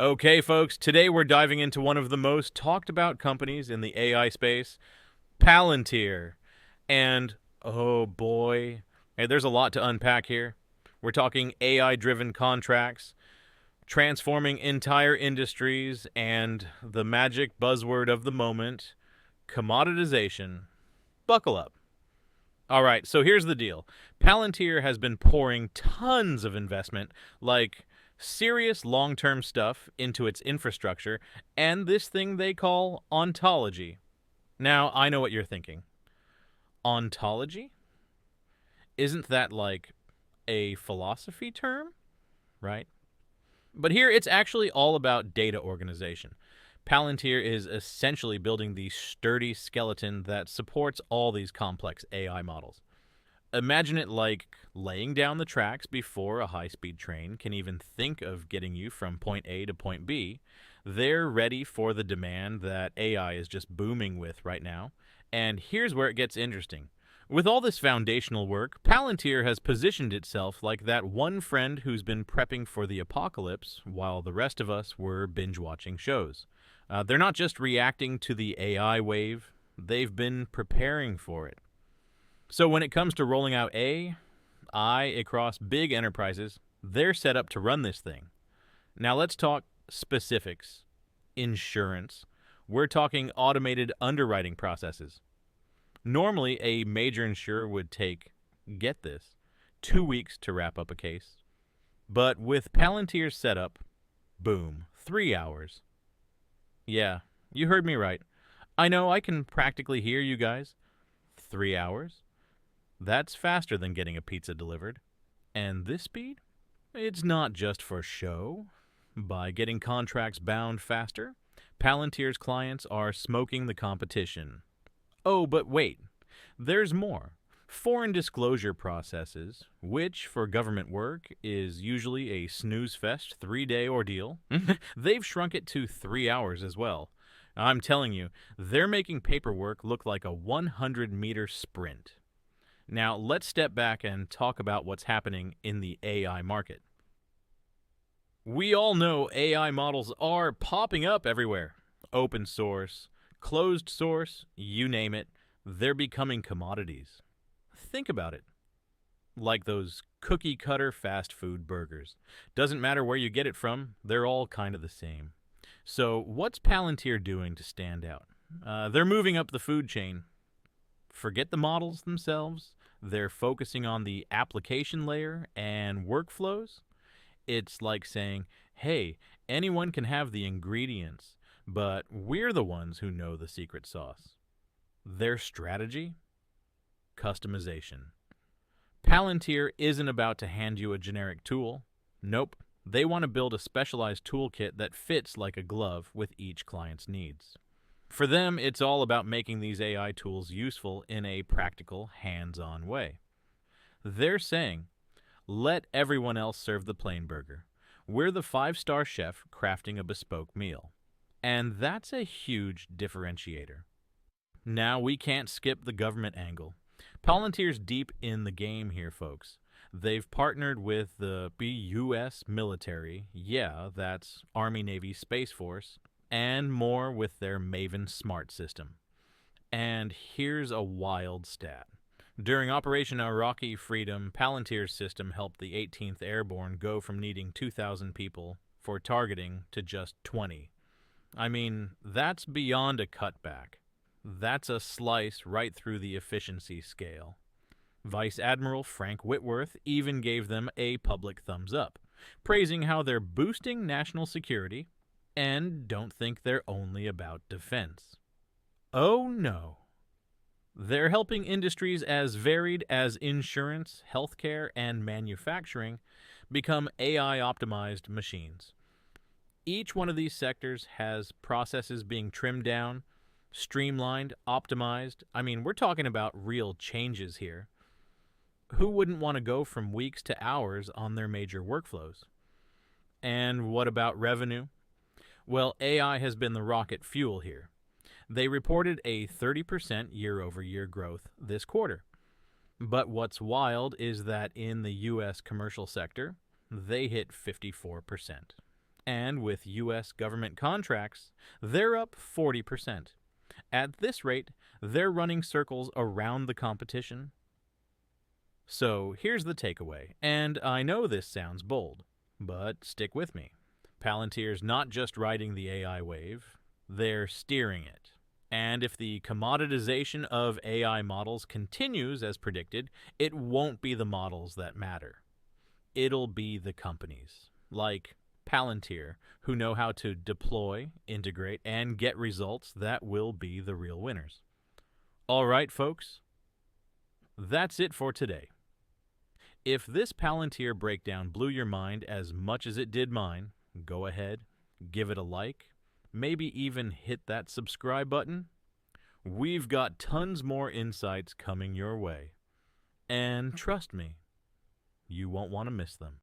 Okay, folks, today we're diving into one of the most talked about companies in the AI space, Palantir. And oh boy, hey, there's a lot to unpack here. We're talking AI driven contracts, transforming entire industries, and the magic buzzword of the moment, commoditization. Buckle up. All right, so here's the deal. Palantir has been pouring tons of investment, like serious long term stuff, into its infrastructure and this thing they call ontology. Now, I know what you're thinking. Ontology? Isn't that like a philosophy term? Right? But here it's actually all about data organization. Palantir is essentially building the sturdy skeleton that supports all these complex AI models. Imagine it like laying down the tracks before a high speed train can even think of getting you from point A to point B. They're ready for the demand that AI is just booming with right now. And here's where it gets interesting. With all this foundational work, Palantir has positioned itself like that one friend who's been prepping for the apocalypse while the rest of us were binge watching shows. They're not just reacting to the AI wave, they've been preparing for it. So when it comes to rolling out AI across big enterprises, they're set up to run this thing. Now let's talk specifics. Insurance. We're talking automated underwriting processes. Normally, a major insurer would take, get this, 2 weeks to wrap up a case. But with Palantir's setup, boom, 3 hours. Yeah, you heard me right. I know I can practically hear you guys. 3 hours? That's faster than getting a pizza delivered. And this speed? It's not just for show. By getting contracts bound faster, Palantir's clients are smoking the competition. Oh, but wait, there's more. Foreign disclosure processes, which for government work is usually a snooze fest 3 day ordeal, they've shrunk it to 3 hours as well. I'm telling you, they're making paperwork look like a 100-meter sprint. Now, let's step back and talk about what's happening in the AI market. We all know AI models are popping up everywhere. Open source, closed source, you name it, they're becoming commodities. Think about it. Like those cookie cutter fast food burgers. Doesn't matter where you get it from, they're all kind of the same. So, what's Palantir doing to stand out? They're moving up the food chain. Forget the models themselves. They're focusing on the application layer and workflows. It's like saying, hey, anyone can have the ingredients, but we're the ones who know the secret sauce. Their strategy? Customization. Palantir isn't about to hand you a generic tool. Nope. They want to build a specialized toolkit that fits like a glove with each client's needs. For them, it's all about making these AI tools useful in a practical, hands-on way. They're saying, let everyone else serve the plain burger. We're the five-star chef crafting a bespoke meal. And that's a huge differentiator. Now, we can't skip the government angle. Palantir's deep in the game here, folks. They've partnered with the U.S. military, yeah, that's Army, Navy, Space Force, and more with their Maven Smart system. And here's a wild stat. During Operation Iraqi Freedom, Palantir's system helped the 18th Airborne go from needing 2,000 people for targeting to just 20. I mean, that's beyond a cutback. That's a slice right through the efficiency scale. Vice Admiral Frank Whitworth even gave them a public thumbs up, praising how they're boosting national security and don't think they're only about defense. Oh no. They're helping industries as varied as insurance, healthcare, and manufacturing become AI-optimized machines. Each one of these sectors has processes being trimmed down, streamlined, optimized. I mean, we're talking about real changes here. Who wouldn't want to go from weeks to hours on their major workflows? And what about revenue? Well, AI has been the rocket fuel here. They reported a 30% year-over-year growth this quarter. But what's wild is that in the U.S. commercial sector, they hit 54%. And with U.S. government contracts, they're up 40%. At this rate, they're running circles around the competition. So here's the takeaway, and I know this sounds bold, but stick with me. Palantir's not just riding the AI wave, they're steering it. And if the commoditization of AI models continues as predicted, it won't be the models that matter. It'll be the companies, like Palantir, who know how to deploy, integrate, and get results that will be the real winners. All right, folks, that's it for today. If this Palantir breakdown blew your mind as much as it did mine, go ahead, give it a like, maybe even hit that subscribe button. We've got tons more insights coming your way. And trust me, you won't want to miss them.